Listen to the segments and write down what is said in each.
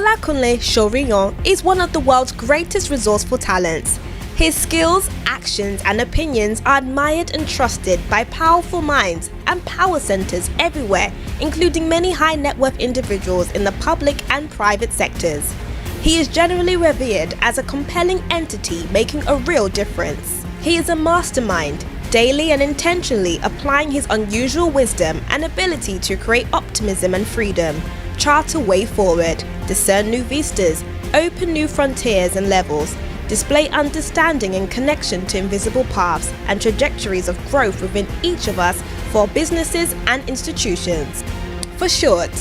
Olakunle Soriyan is one of the world's greatest resourceful talents. His skills, actions and opinions are admired and trusted by powerful minds and power centers everywhere, including many high net worth individuals in the public and private sectors. He is generally revered as a compelling entity making a real difference. He is a mastermind, daily and intentionally applying his unusual wisdom and ability to create optimism and freedom, chart a way forward, discern new vistas, open new frontiers and levels, display understanding and connection to invisible paths and trajectories of growth within each of us for businesses and institutions. For short,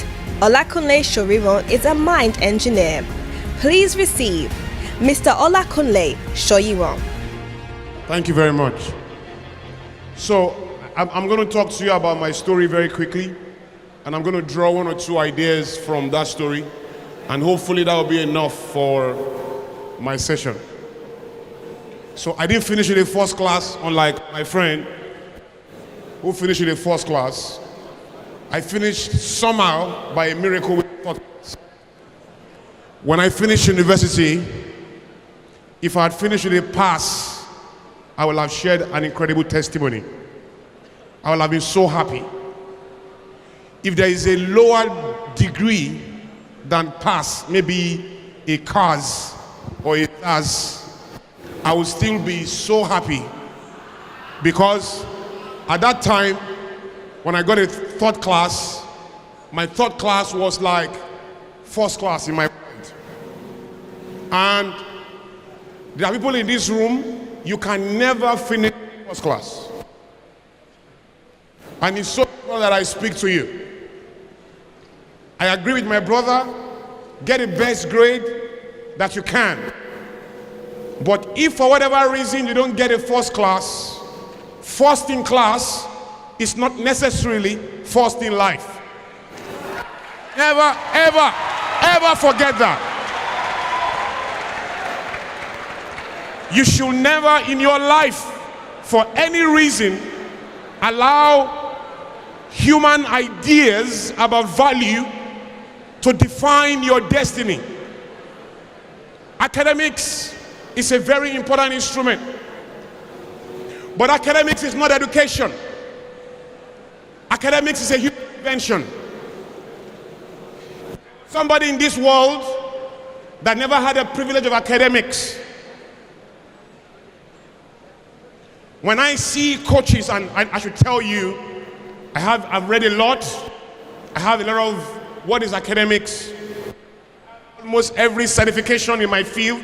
Olakunle Soriyan is a mind engineer. Please receive Mr. Olakunle Soriyan. Thank you very much. So, I'm going to talk to you about my story very quickly, and I'm going to draw one or two ideas from that story, and hopefully that will be enough for my session. So I didn't finish in the first class, unlike my friend who finished in the first class. I finished somehow by a miracle with the fourth class. When I finished university, if I had finished with a pass, I would have shared an incredible testimony. I would have been so happy. If there is a lower degree than pass, maybe a CAS or a SAS, I would still be so happy, because at that time when I got a third class, my third class was like first class in my mind. And there are people in this room, you can never finish first class, and it's so important that I speak to you. I agree with my brother, get the best grade that you can. But if for whatever reason you don't get a first class, first in class is not necessarily first in life. Never, ever, ever forget that. You should never in your life, for any reason, allow human ideas about value to define your destiny. Academics is a very important instrument, but academics is not education. Academics is a human invention. Somebody in this world that never had a privilege of academics, when I see coaches, and I should tell you, I've read a lot. I have a lot of what is academics, almost every certification in my field.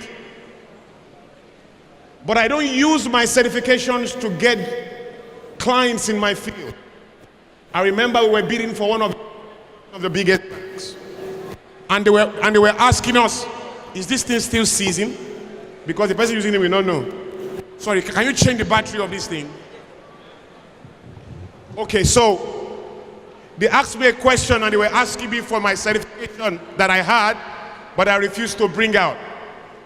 But I don't use my certifications to get clients in my field. I remember we were bidding for one of the biggest banks, and they were asking us, is this thing still seizing? Because the person using it will not know. Sorry, can you change the battery of this thing? Okay, so they asked me a question, and they were asking me for my certification that I had, but I refused to bring out.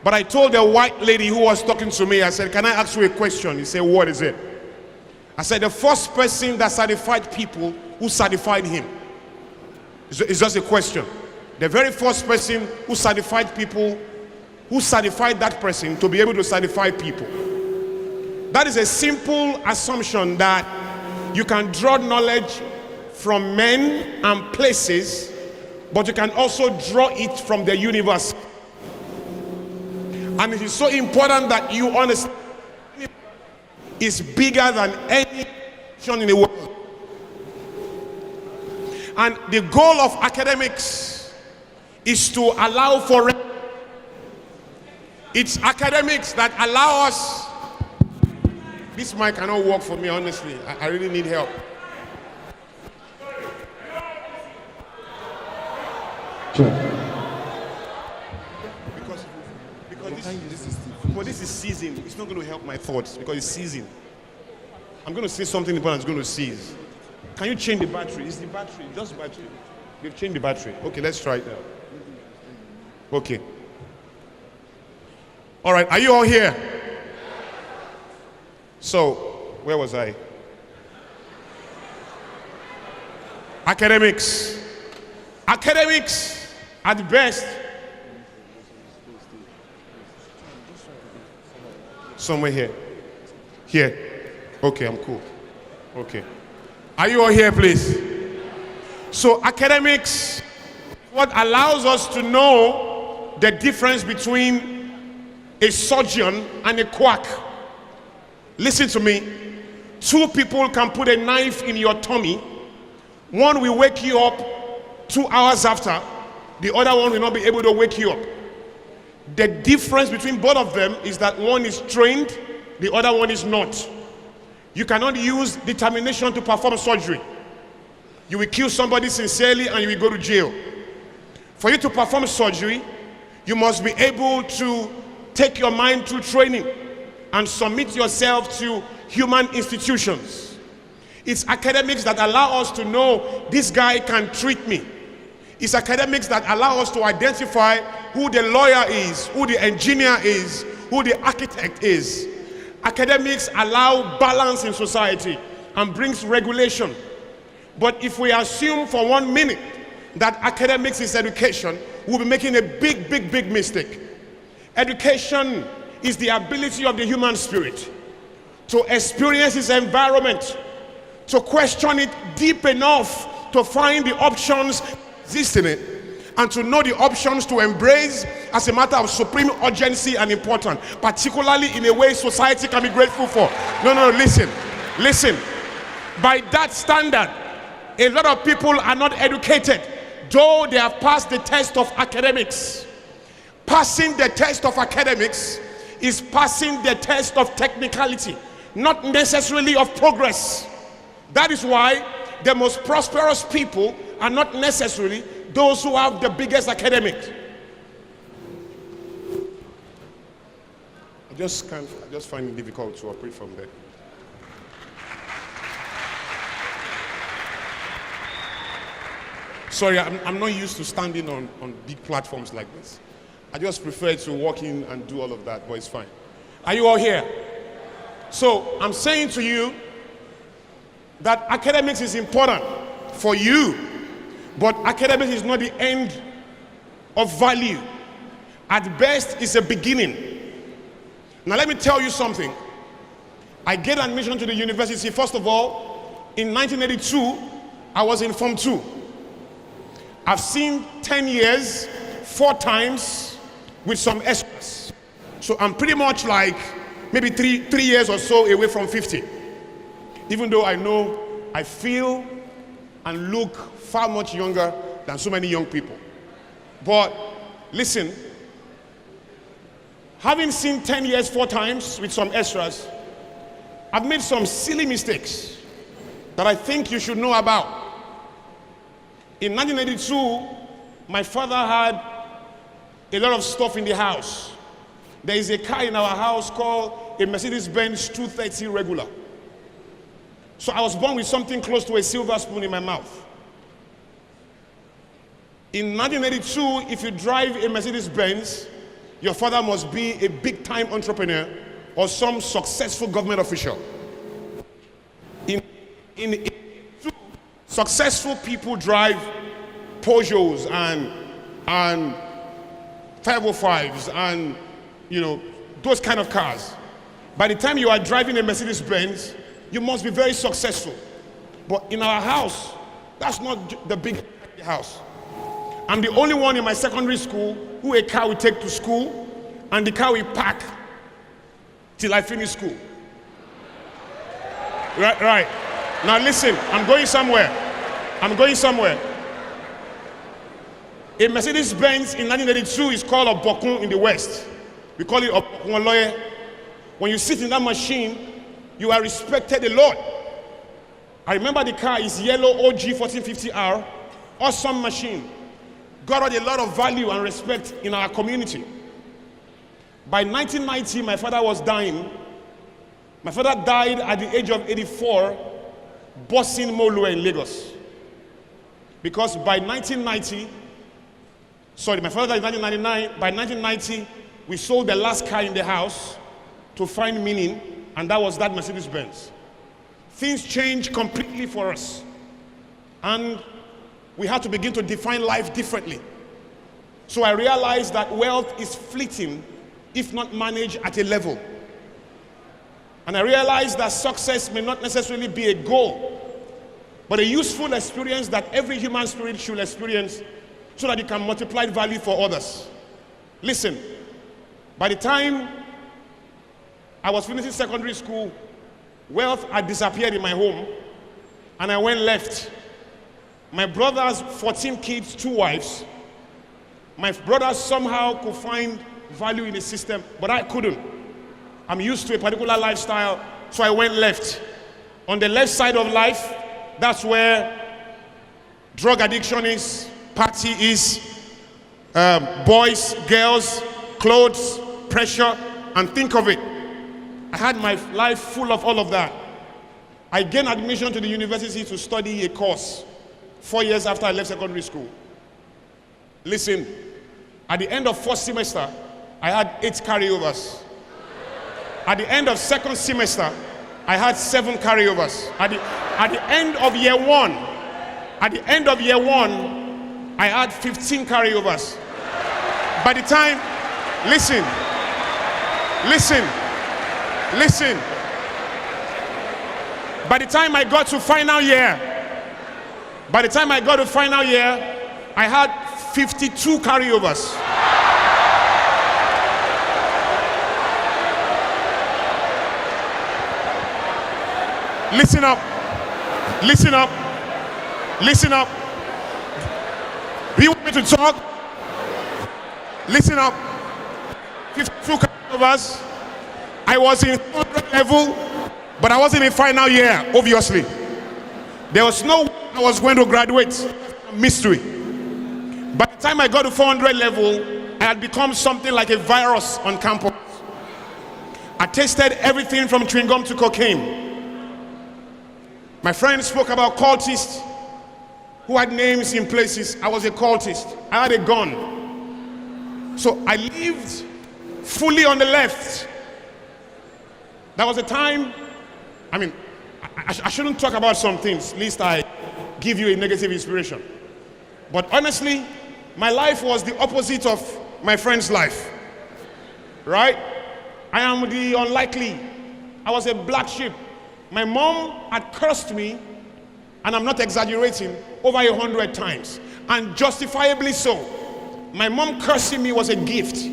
But I told the white lady who was talking to me, I said, can I ask you a question? He said, what is it? I said, the first person that certified people, who certified him? It's just a question. The very first person who certified people, who certified that person to be able to certify people. That is a simple assumption that you can draw knowledge from men and places, but you can also draw it from the universe. And it is so important that you understand it's bigger than any nation in the world. And the goal of academics is to allow for it's academics that allow us. This mic cannot work for me, honestly. I really need help. Sure. Because this is season. It's not going to help my thoughts because it's season. I'm going to say something important that's going to cease. Can you change the battery? It's the battery, just battery. You've changed the battery. Okay, let's try it now. Okay. All right, are you all here? So, where was I? Academics. Academics, at best, somewhere here. Here. Okay, I'm cool. Okay. Are you all here, please? So academics, what allows us to know the difference between a surgeon and a quack. Listen to me. Two people can put a knife in your tummy. One will wake you up 2 hours after. The other one will not be able to wake you up. The difference between both of them is that one is trained, the other one is not. You cannot use determination to perform surgery. You will kill somebody sincerely and you will go to jail. For you to perform surgery, you must be able to take your mind through training and submit yourself to human institutions. It's academics that allow us to know this guy can treat me. It's academics that allow us to identify who the lawyer is, who the engineer is, who the architect is. Academics allow balance in society and brings regulation. But if we assume for 1 minute that academics is education, we'll be making a big mistake. Education is the ability of the human spirit to experience its environment, to question it deep enough to find the options exist in it, and to know the options to embrace as a matter of supreme urgency and importance, particularly in a way society can be grateful for. No, listen. By that standard, a lot of people are not educated, though they have passed the test of academics. Passing the test of academics is passing the test of technicality, not necessarily of progress. That is why the most prosperous people are not necessarily those who have the biggest academics. I just find it difficult to operate from there. Sorry, I'm not used to standing on big platforms like this. I just prefer to walk in and do all of that, but it's fine. Are you all here? So I'm saying to you that academics is important for you, but academics is not the end of value. At best, it's a beginning. Now let me tell you something. I get admission to the university. First of all, in 1982, I was in Form 2. I've seen 10 years, 4 times, with some extras. So I'm pretty much like maybe three years or so away from 50. Even though I know I feel and look far much younger than so many young people. But listen, having seen 10 years 4 times with some extras, I've made some silly mistakes that I think you should know about. In 1982, my father had a lot of stuff in the house. There is a car in our house called a Mercedes-Benz 230 regular. So I was born with something close to a silver spoon in my mouth. In 1982, if you drive a Mercedes-Benz, your father must be a big-time entrepreneur or some successful government official. In 82, successful people drive Peugeots and 505s and, you know, those kind of cars. By the time you are driving a Mercedes-Benz, you must be very successful. But in our house, that's not the big house. I'm the only one in my secondary school who a car will take to school and the car will park till I finish school. Right. Now listen, I'm going somewhere. A Mercedes-Benz in 1982 is called a Bokun in the West. We call it a Olakunle. When you sit in that machine, you are respected a lot. I remember the car is yellow OG 1450R. Awesome machine. Got a lot of value and respect in our community. By 1990, my father was dying. My father died at the age of 84, bossing Molue in Lagos. Because by 1990, my father died in 1999. By 1990, we sold the last car in the house to find meaning, and that was that Mercedes-Benz. Things changed completely for us. And we had to begin to define life differently. So I realized that wealth is fleeting if not managed at a level. And I realized that success may not necessarily be a goal, but a useful experience that every human spirit should experience so that it can multiply value for others. Listen, by the time I was finishing secondary school, wealth had disappeared in my home, and I went left. My brother's 14 kids, 2 wives. My brother somehow could find value in the system, but I couldn't. I'm used to a particular lifestyle, so I went left. On the left side of life, that's where drug addiction is, party is, boys, girls, clothes, pressure, and think of it. I had my life full of all of that. I gained admission to the university to study a course 4 years after I left secondary school. Listen, at the end of first semester, I had 8 carryovers. At the end of second semester, I had 7 carryovers. At the end of year one, I had 15 carryovers. By the time, listen. By the time I got to final year, I had 52 carryovers. Listen up. Do you want me to talk? Listen up. 52 carryovers. I was in level, but I wasn't in final year, obviously. There was no way I was going to graduate. Mystery. By the time I got to 400 level, I had become something like a virus on campus. I tasted everything from chewing gum to cocaine. My friends spoke about cultists who had names in places. I was a cultist. I had a gun. So I lived fully on the left. There was a time, I shouldn't talk about some things, lest I give you a negative inspiration. But honestly, my life was the opposite of my friend's life. Right? I am the unlikely. I was a black sheep. My mom had cursed me, and I'm not exaggerating, over 100 times. And justifiably so. My mom cursing me was a gift.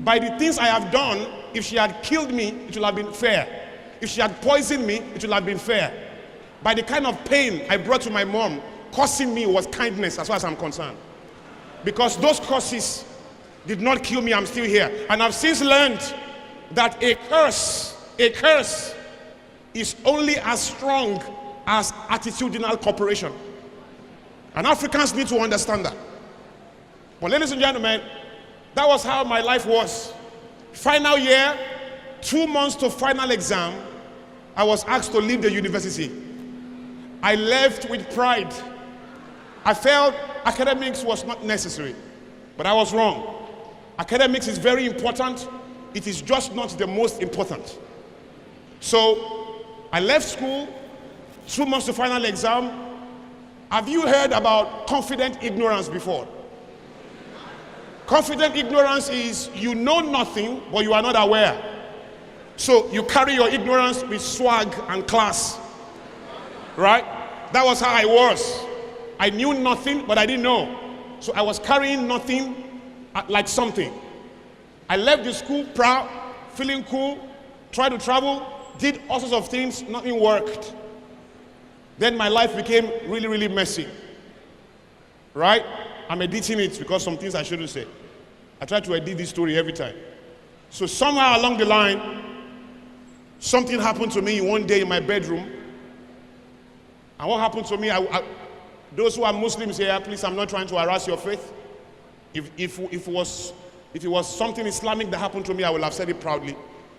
By the things I have done, if she had killed me, it would have been fair. If she had poisoned me, it would have been fair. By the kind of pain I brought to my mom, cursing me was kindness as far as I'm concerned. Because those curses did not kill me, I'm still here. And I've since learned that a curse is only as strong as attitudinal cooperation. And Africans need to understand that. But ladies and gentlemen, that was how my life was. Final year, 2 months to final exam, I was asked to leave the university. I left with pride. I felt academics was not necessary, but I was wrong. Academics is very important. It is just not the most important. So I left school, 2 months to final exam. Have you heard about confident ignorance before? Confident ignorance is you know nothing, but you are not aware. So you carry your ignorance with swag and class. Right? That was how I was. I knew nothing, but I didn't know. So I was carrying nothing like something. I left the school proud, feeling cool, tried to travel, did all sorts of things, nothing worked. Then my life became really, really messy. Right? I'm editing it because some things I shouldn't say. I try to edit this story every time. So somewhere along the line, something happened to me one day in my bedroom. And what happened to me, those who are Muslims here, please, I'm not trying to harass your faith. If it was something Islamic that happened to me, I will have said it proudly.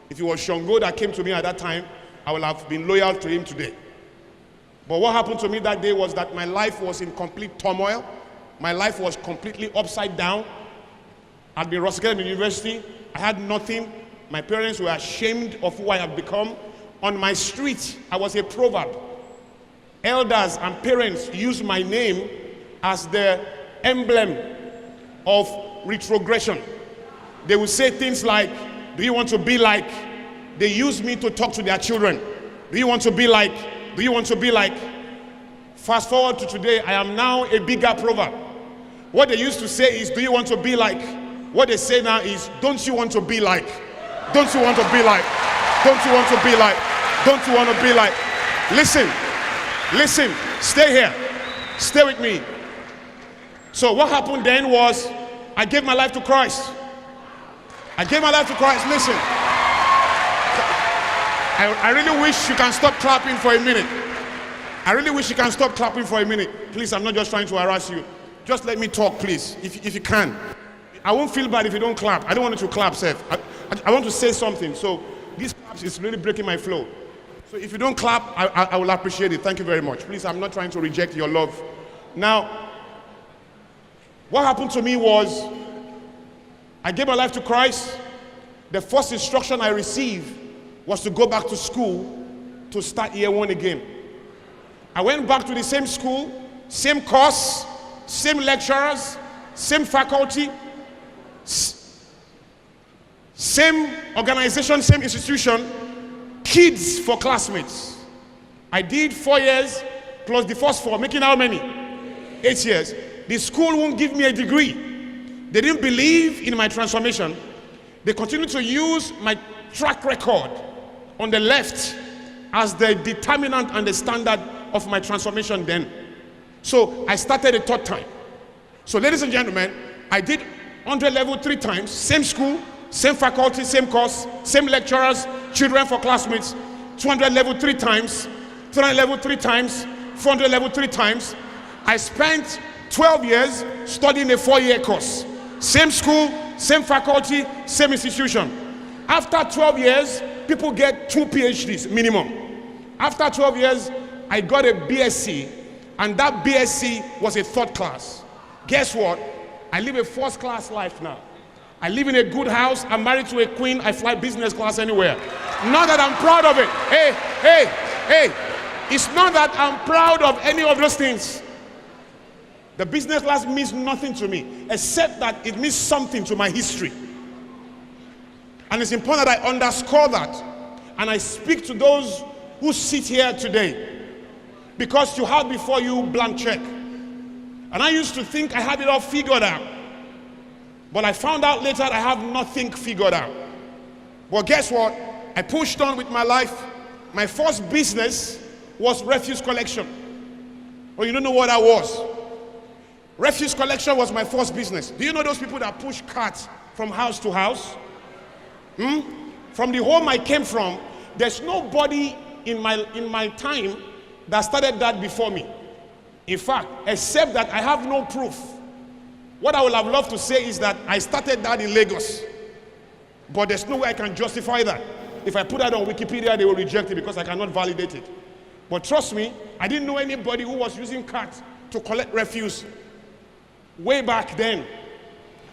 If it was Shango that came to me at that time, I will have been loyal to him today. But what happened to me that day was that my life was in complete turmoil. My life was completely upside down. I'd been rusticated in university. I had nothing. My parents were ashamed of who I have become. On my street, I was a proverb. Elders and parents used my name as the emblem of retrogression. They would say things like, do you want to be like they use me to talk to their children. Do you want to be like? Do you want to be like? Fast forward to today, I am now a bigger proverb. What they used to say is, do you want to be like? What they say now is, don't you want to be like? Don't you want to be like? Don't you want to be like? Don't you want to be like? Listen, listen, stay here. Stay with me. So what happened then was, I gave my life to Christ. I gave my life to Christ. Listen. I really wish you can stop clapping for a minute. I really wish you can stop clapping for a minute. Please, I'm not just trying to harass you. Just let me talk, please, if you can. I won't feel bad if you don't clap. I don't want you to clap, Seth. I want to say something. So this clap is really breaking my flow. So if you don't clap, I will appreciate it. Thank you very much. Please, I'm not trying to reject your love. Now, what happened to me was, I gave my life to Christ. The first instruction I received was to go back to school to start year one again. I went back to the same school, same course, same lecturers, same faculty, same organization, same institution, kids for classmates. I did 4 years plus the first 4, making how many? 8 years. The school won't give me a degree. They didn't believe in my transformation. They continued to use my track record on the left as the determinant and the standard of my transformation then. So I started a third time. So ladies and gentlemen, I did 100 level 3 times, same school, same faculty, same course, same lecturers, children for classmates, 200 level 3 times, 300 level 3 times, 400 level 3 times. I spent 12 years studying a 4-year course. Same school, same faculty, same institution. After 12 years, people get 2 PhDs minimum. After 12 years, I got a BSc, and that BSc was a 3rd class. Guess what? I live a 1st class life now. I live in a good house. I'm married to a queen. I fly business class anywhere. Not that I'm proud of it. Hey. It's not that I'm proud of any of those things. The business class means nothing to me, except that it means something to my history. And it's important that I underscore that. And I speak to those who sit here today, because you have before you blank check. And I used to think I had it all figured out. But I found out later I have nothing figured out. But guess what? I pushed on with my life. My first business was refuse collection. Well, you don't know what that was. Refuse collection was my first business. Do you know those people that push carts from house to house? From the home I came from, there's nobody in my time that started that before me. In fact, except that I have no proof. What I would have loved to say is that I started that in Lagos. But there's no way I can justify that. If I put that on Wikipedia, they will reject it because I cannot validate it. But trust me, I didn't know anybody who was using carts to collect refuse way back then.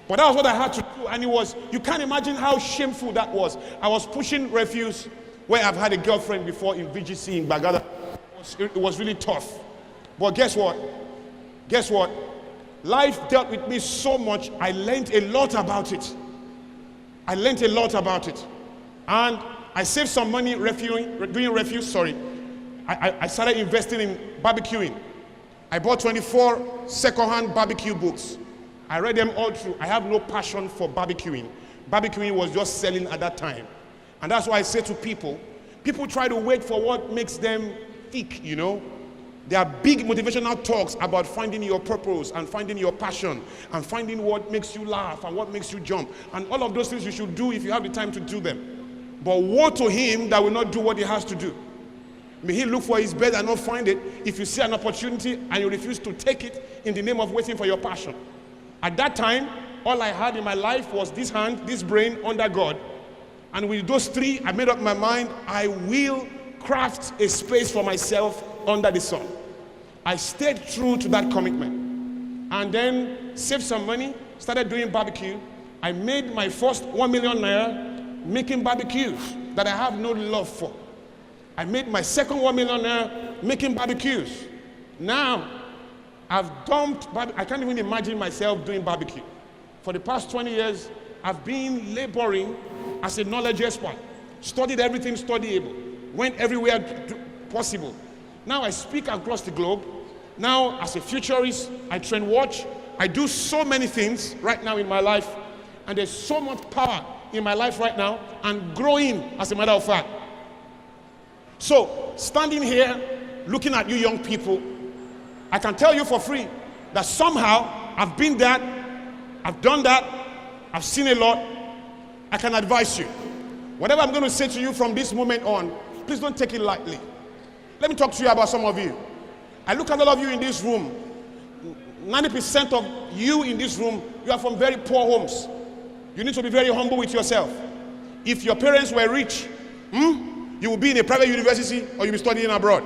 But that was what I had to do, and it was, you can't imagine how shameful that was. I was pushing refuse where I've had a girlfriend before in VGC in Bagada. It was really tough. But guess what? Guess what? Life dealt with me so much, I learned a lot about it. I learned a lot about it. And I saved some money doing refuse, I started investing in barbecuing. I bought 24 second-hand barbecue books. I read them all through. I have no passion for barbecuing. Barbecuing was just selling at that time. And that's why I say to people try to wait for what makes them tick, you know. There are big motivational talks about finding your purpose and finding your passion and finding what makes you laugh and what makes you jump. And all of those things you should do if you have the time to do them. But woe to him that will not do what he has to do. May he look for his bed and not find it if you see an opportunity and you refuse to take it in the name of waiting for your passion. At that time, all I had in my life was this hand, this brain under God. And with those 3, I made up my mind, I will craft a space for myself under the sun. I stayed true to that commitment. And then saved some money, started doing barbecue. I made my first 1 million naira making barbecues that I have no love for. I made my second 1 million naira making barbecues. Now, I've dumped, I can't even imagine myself doing barbecue. For the past 20 years, I've been laboring as a knowledge expert. studied everything studyable, went everywhere possible. Now I speak across the globe. Now as a futurist, I train watch. I do so many things right now in my life, and there's so much power in my life right now, and growing, as a matter of fact. So, standing here, looking at you young people, I can tell you for free that somehow I've been that, I've done that, I've seen a lot. I can advise you. Whatever I'm going to say to you from this moment on, please don't take it lightly. Let me talk to you about some of you. I look at all of you in this room. 90% of you in this room, you are from very poor homes. You need to be very humble with yourself. If your parents were rich, you will be in a private university or you'll be studying abroad.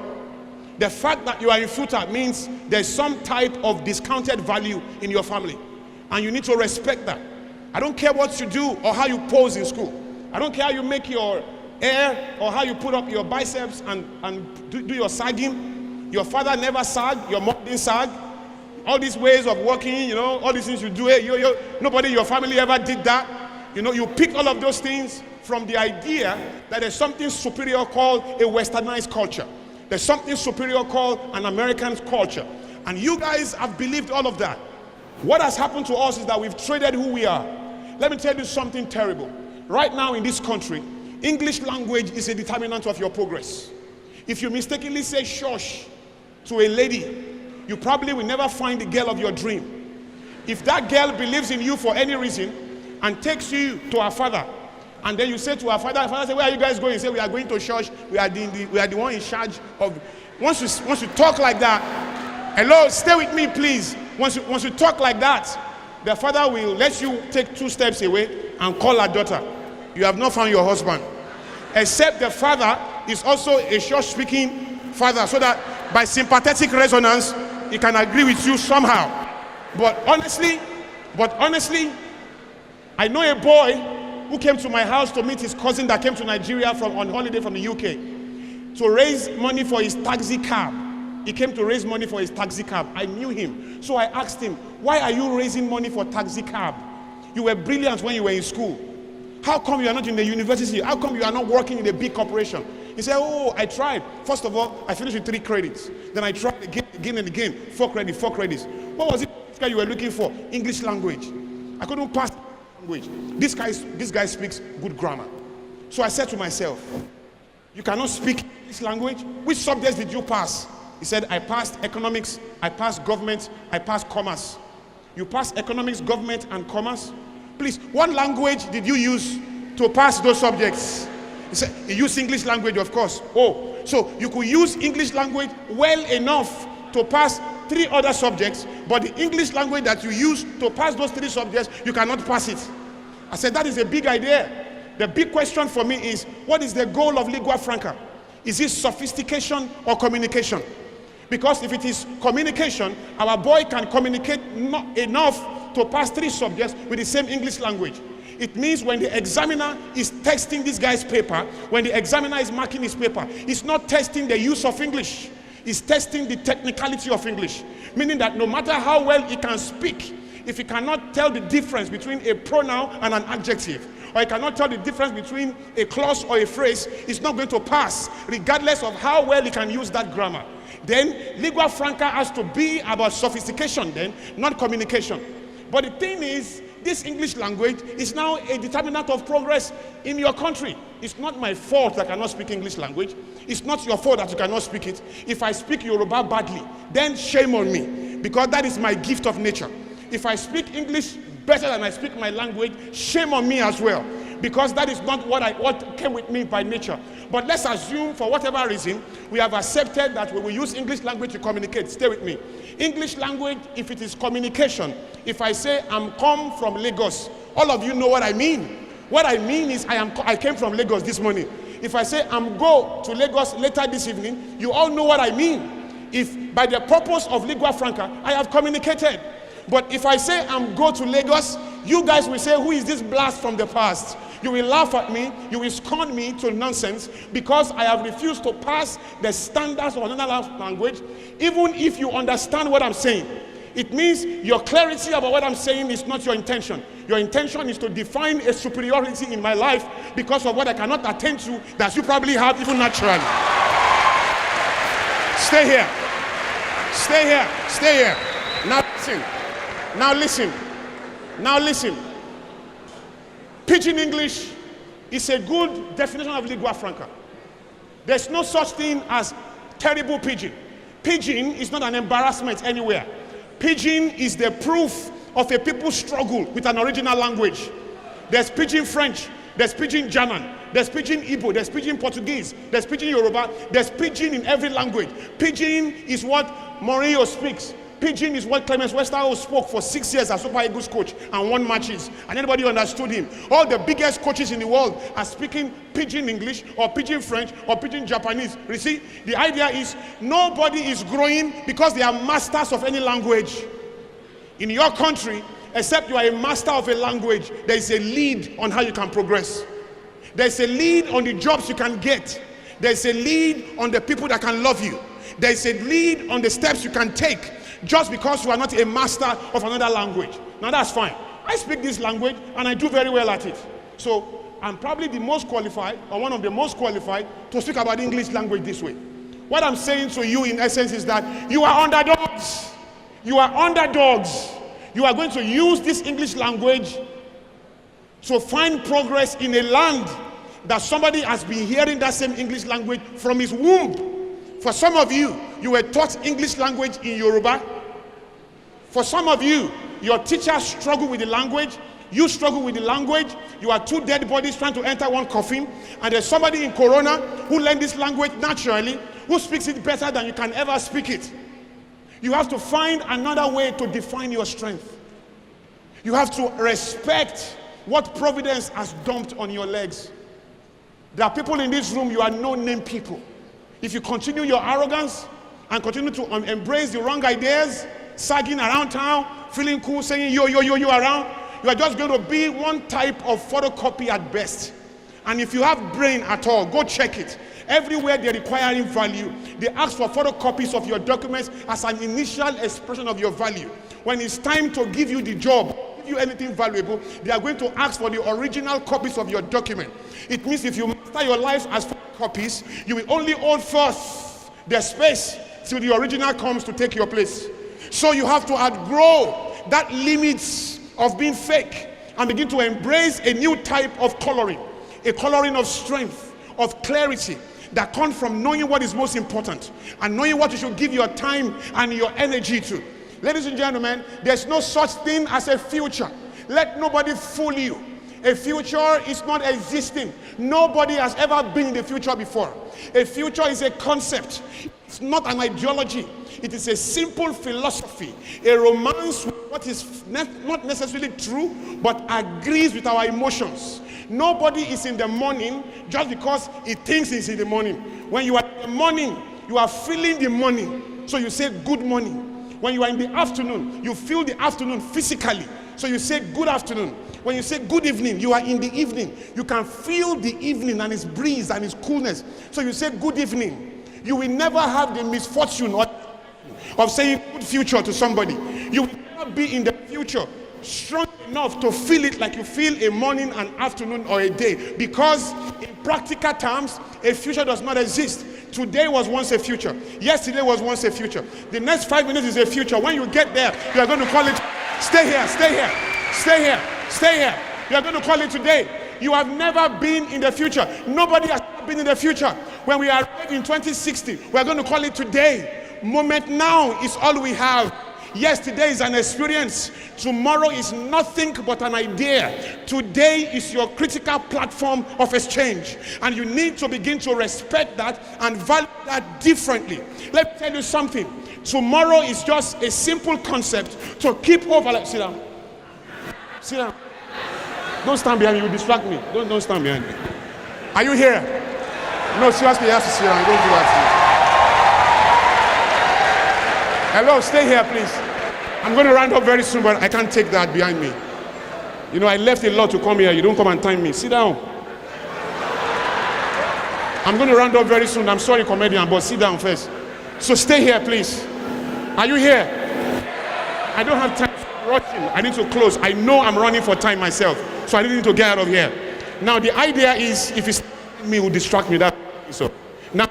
The fact that you are in FUTA means there's some type of discounted value in your family, and you need to respect that. I don't care what you do or how you pose in school. I don't care how you make your hair or how you put up your biceps and do your sagging. Your father never sagged, your mom didn't sag. All these ways of working, you know, all these things you do, nobody in your family ever did that. You know, you pick all of those things from the idea that there's something superior called a westernized culture. There's something superior called an American culture. And you guys have believed all of that. What has happened to us is that we've traded who we are. Let me tell you something terrible. Right now in this country, English language is a determinant of your progress. If you mistakenly say shush to a lady, you probably will never find the girl of your dream. If that girl believes in you for any reason and takes you to her father, and then you say to her father says, where are you guys going? You say, we are going to church. We are the one in charge of. Once you talk like that, hello, stay with me, please. Once you talk like that, the father will let you take 2 steps away and call her daughter. You have not found your husband. Except the father is also a church-speaking father, so that by sympathetic resonance, he can agree with you somehow. But honestly, I know a boy who came to my house to meet his cousin that came to Nigeria on holiday from the UK to raise money for his taxi cab. He came to raise money for his taxi cab. I knew him. So I asked him, why are you raising money for taxi cab? You were brilliant when you were in school. How come you are not in the university? How come you are not working in a big corporation? He said, oh, I tried. First of all, I finished with 3 credits. Then I tried again and again. 4 credits. What was it you were looking for? English language. I couldn't pass language. This guy speaks good grammar. So I said to myself, you cannot speak English language? Which subjects did you pass? He said, I passed economics, I passed government, I passed commerce. You passed economics, government, and commerce? Please, what language did you use to pass those subjects? He said, he used English language, of course. Oh, so you could use English language well enough to pass 3 other subjects, but the English language that you use to pass those 3 subjects, you cannot pass it. I said, that is a big idea. The big question for me is, what is the goal of lingua franca? Is it sophistication or communication? Because if it is communication, our boy can communicate not enough to pass 3 subjects with the same English language. It means when the examiner is testing this guy's paper, when the examiner is marking his paper, he's not testing the use of English. He's testing the technicality of English. Meaning that no matter how well he can speak, if he cannot tell the difference between a pronoun and an adjective, or he cannot tell the difference between a clause or a phrase, he's not going to pass, regardless of how well he can use that grammar. Then lingua franca has to be about sophistication then, not communication. But the thing is, this English language is now a determinant of progress in your country. It's not my fault that I cannot speak English language. It's not your fault that you cannot speak it. If I speak Yoruba badly, then shame on me, because that is my gift of nature. If I speak English better than I speak my language, shame on me as well, because that is not what came with me by nature. But let's assume, for whatever reason, we have accepted that we will use English language to communicate. Stay with me. English language, if it is communication, if I say I'm come from Lagos, all of you know what I mean. What I mean is I came from Lagos this morning. If I say I'm go to Lagos later this evening, you all know what I mean. If by the purpose of lingua franca, I have communicated. But if I say I'm go to Lagos, you guys will say, who is this blast from the past? You will laugh at me, you will scorn me to nonsense, because I have refused to pass the standards of another language, even if you understand what I'm saying. It means your clarity about what I'm saying is not your intention. Your intention is to define a superiority in my life because of what I cannot attain to that you probably have even naturally. Stay here. Stay here. Stay here. Now listen. Now listen. Now listen. Pidgin English is a good definition of lingua franca. There's no such thing as terrible pidgin. Pidgin is not an embarrassment anywhere. Pidgin is the proof of a people's struggle with an original language. There's Pidgin French, there's Pidgin German, there's Pidgin Igbo, there's Pidgin Portuguese, there's Pidgin Yoruba, there's Pidgin in every language. Pidgin is what Mourinho speaks. Pidgin is what Clemens Westerlo spoke for 6 years as Super Eagles coach and won matches, and anybody understood him. All the biggest coaches in the world are speaking Pidgin English or Pidgin French or Pidgin Japanese. You see, the idea is nobody is growing because they are masters of any language. In your country, except you are a master of a language, there is a lead on how you can progress. There is a lead on the jobs you can get. There is a lead on the people that can love you. There is a lead on the steps you can take just because you are not a master of another language. Now that's fine. I speak this language and I do very well at it. So I'm probably the most qualified or one of the most qualified to speak about the English language this way. What I'm saying to you in essence is that you are underdogs. You are underdogs. You are going to use this English language to find progress in a land that somebody has been hearing that same English language from his womb. For some of you, you were taught English language in Yoruba. For some of you, your teachers struggle with the language. You struggle with the language. You are two dead bodies trying to enter one coffin. And there's somebody in Corona who learned this language naturally, who speaks it better than you can ever speak it. You have to find another way to define your strength. You have to respect what providence has dumped on your legs. There are people in this room, you are no-name people. If you continue your arrogance and continue to embrace the wrong ideas, sagging around town, feeling cool, saying yo around, you are just going to be one type of photocopy at best. And if you have brain at all, go check it. Everywhere they're requiring value, they ask for photocopies of your documents as an initial expression of your value. When it's time to give you the job, give you anything valuable, they are going to ask for the original copies of your document. It means if you master your life as photocopies, you will only hold first the space till the original comes to take your place. So you have to outgrow that limits of being fake and begin to embrace a new type of coloring, a coloring of strength, of clarity, that comes from knowing what is most important and knowing what you should give your time and your energy to. Ladies and gentlemen, there's no such thing as a future. Let nobody fool you. A future is not existing. Nobody has ever been in the future before. A future is a concept. It's not an ideology. It is a simple philosophy, a romance with what is not necessarily true, but agrees with our emotions. Nobody is in the morning just because he thinks he's in the morning. When you are in the morning, you are feeling the morning, so you say good morning. When you are in the afternoon, you feel the afternoon physically, so you say good afternoon. When you say good evening, you are in the evening. You can feel the evening and its breeze and its coolness, so you say good evening. You will never have the misfortune of saying good future to somebody. You will never be in the future strong enough to feel it like you feel a morning, an afternoon, or a day, because in practical terms, a future does not exist. Today was once a future. Yesterday was once a future. The next 5 minutes is a future. When you get there, you are going to call it, stay here, stay here, stay here, stay here. You are going to call it today. You have never been in the future. Nobody has ever been in the future. When we arrive in 2060, we are going to call it today. Moment now is all we have. Yesterday is an experience. Tomorrow is nothing but an idea. Today is your critical platform of exchange. And you need to begin to respect that and value that differently. Let me tell you something. Tomorrow is just a simple concept to keep over. Sit down. Sit down. Don't stand behind me. You distract me. Don't stand behind me. Are you here? No, seriously, you have to sit down. Don't do that. Hello, stay here, please. I'm going to round up very soon, but I can't take that behind me. You know, I left a lot to come here. You don't come and time me. Sit down. I'm going to round up very soon. I'm sorry, comedian, but sit down first. So stay here, please. Are you here? I don't have time to rushing. I need to close. I know I'm running for time myself, so I need to get out of here. Now the idea is, if it's me, it will distract me. So now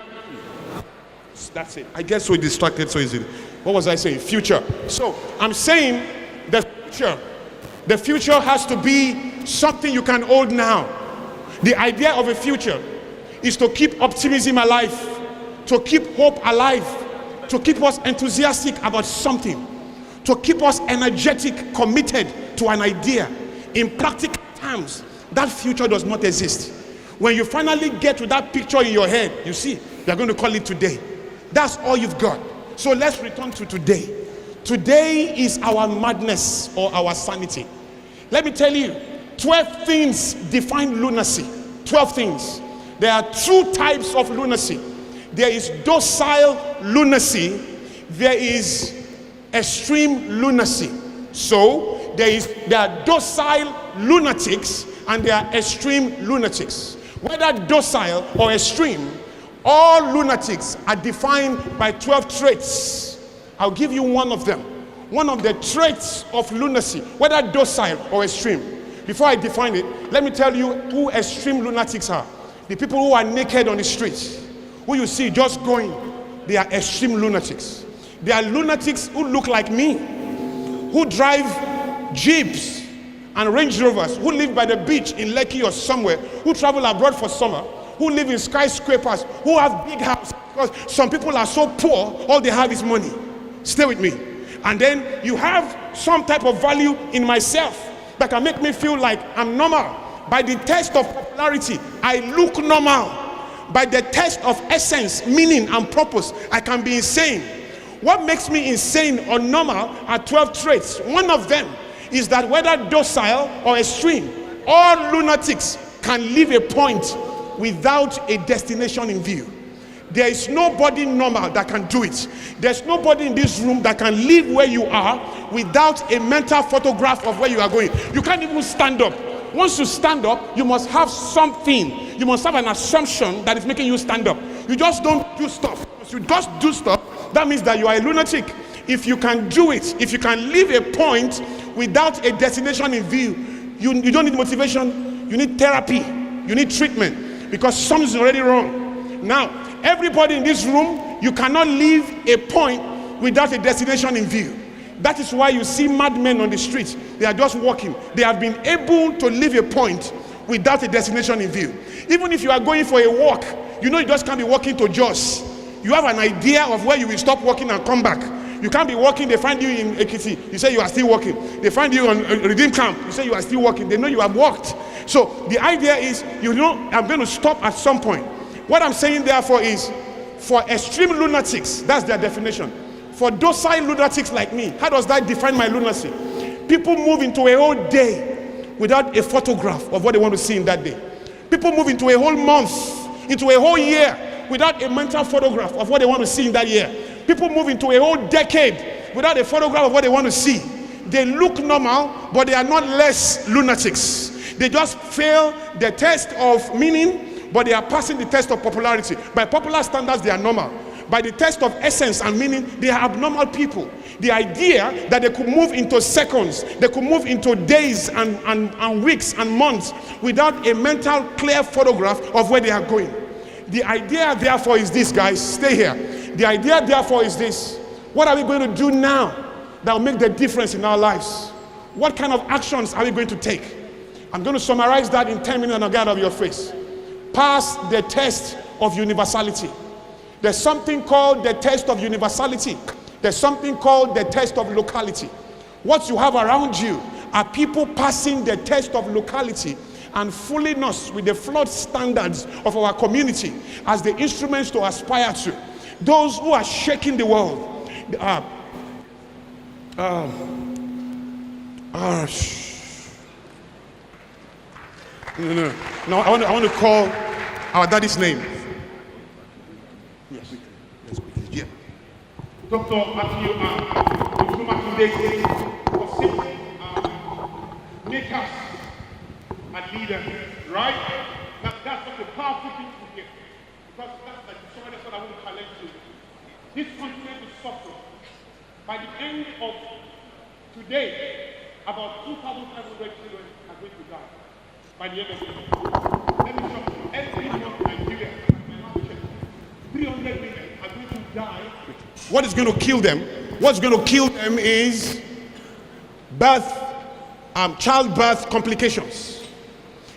that's it. I get so distracted so easily. What was I saying? Future. So I'm saying the future has to be something you can hold now. The idea of a future is to keep optimism alive, to keep hope alive, to keep us enthusiastic about something, to keep us energetic, committed to an idea. In practical terms, that future does not exist. When you finally get to that picture in your head, you see, you're going to call it today. That's all you've got. So let's return to today. Today is our madness or our sanity. Let me tell you, 12 things define lunacy. 12 things. There are two types of lunacy. There is docile lunacy. There is extreme lunacy. So there are docile lunatics and there are extreme lunatics. Whether docile or extreme, all lunatics are defined by 12 traits. I'll give you one of them. One of the traits of lunacy, whether docile or extreme. Before I define it, let me tell you who extreme lunatics are. The people who are naked on the streets, who you see just going, they are extreme lunatics. They are lunatics who look like me, who drive jeeps and Range Rovers, who live by the beach in Lekki or somewhere, who travel abroad for summer, who live in skyscrapers, who have big houses, because some people are so poor, all they have is money. Stay with me. And then you have some type of value in myself that can make me feel like I'm normal. By the test of popularity, I look normal. By the test of essence, meaning, and purpose, I can be insane. What makes me insane or normal are 12 traits. One of them is that whether docile or extreme, all lunatics can leave a point without a destination in view. There is nobody normal that can do it. There's nobody in this room that can live where you are without a mental photograph of where you are going. You can't even stand up. Once you stand up, you must have something. You must have an assumption that is making you stand up. You just don't do stuff. If you just do stuff, that means that you are a lunatic. If you can do it, if you can leave a point without a destination in view, you don't need motivation, you need therapy, you need treatment, because something's already wrong. Now, everybody in this room, you cannot leave a point without a destination in view. That is why you see madmen on the streets. They are just walking. They have been able to leave a point without a destination in view. Even if you are going for a walk, you know you just can't be walking to Jos. You have an idea of where you will stop walking and come back. You can't be walking, they find you in Ekiti, you say you are still walking. They find you on Redeem Camp, you say you are still walking. They know you have walked. So the idea is, you know, I'm going to stop at some point. What I'm saying therefore is, for extreme lunatics, that's their definition. For docile lunatics like me, how does that define my lunacy? People move into a whole day without a photograph of what they want to see in that day. People move into a whole month, into a whole year without a mental photograph of what they want to see in that year. People move into a whole decade without a photograph of what they want to see. They look normal, but they are not less lunatics. They just fail the test of meaning, but they are passing the test of popularity. By popular standards, they are normal. By the test of essence and meaning, they are abnormal people. The idea that they could move into seconds, they could move into days and weeks and months without a mental clear photograph of where they are going. The idea therefore is this, guys, stay here. The idea therefore is this: what are we going to do now that will make the difference in our lives? What kind of actions are we going to take? I'm going to summarize that in 10 minutes and I'll get out of your face. Pass the test of universality. There's something called the test of universality. There's something called the test of locality. What you have around you are people passing the test of locality and fooling us with the flawed standards of our community as the instruments to aspire to. Those who are shaking the world. No, I want to call our daddy's name. Yes. Yeah. Dr. Matthew was simply make us a leader, right? That's such a powerful thing to hear. Because that's like somebody said, I want to challenge you. This continent is suffering. By the end of today, about 2,500 children are going to die by the end of the year. Let me show you. Every month in Nigeria, 300 women are going to die. What is going to kill them? What's going to kill them is childbirth complications.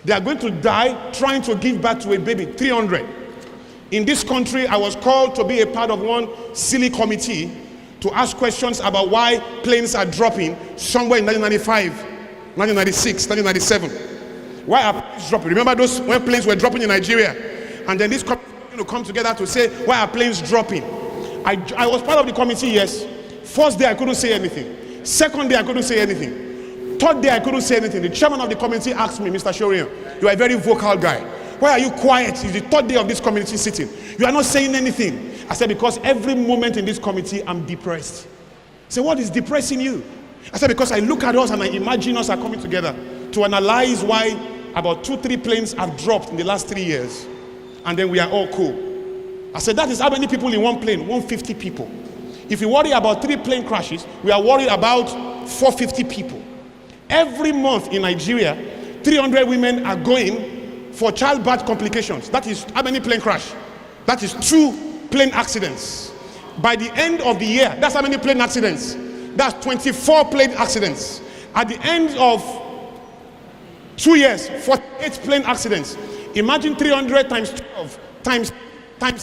They are going to die trying to give birth to a baby. 300. In this country, I was called to be a part of one silly committee to ask questions about why planes are dropping somewhere in 1995, 1996, 1997. Why are planes dropping? Remember those when planes were dropping in Nigeria? And then this committee is going to come together to say, why are planes dropping? I was part of the committee, yes. First day, I couldn't say anything. Second day, I couldn't say anything. Third day, I couldn't say anything. The chairman of the committee asked me, Mr. Soriyan, you are a very vocal guy. Why are you quiet? It's the third day of this committee sitting. You are not saying anything. I said, because every moment in this committee, I'm depressed. He said, what is depressing you? I said, because I look at us and I imagine us are coming together to analyze why about 2-3 planes have dropped in the last 3 years. And then we are all cool. I said, that is how many people in one plane? 150 people. If we worry about 3 plane crashes, we are worried about 450 people. Every month in Nigeria, 300 women are going for childbirth complications. That is how many plane crash? That is 2 plane accidents. By the end of the year, that's how many plane accidents? That's 24 plane accidents. At the end of 2 years, 48 plane accidents. Imagine 300 times 12 times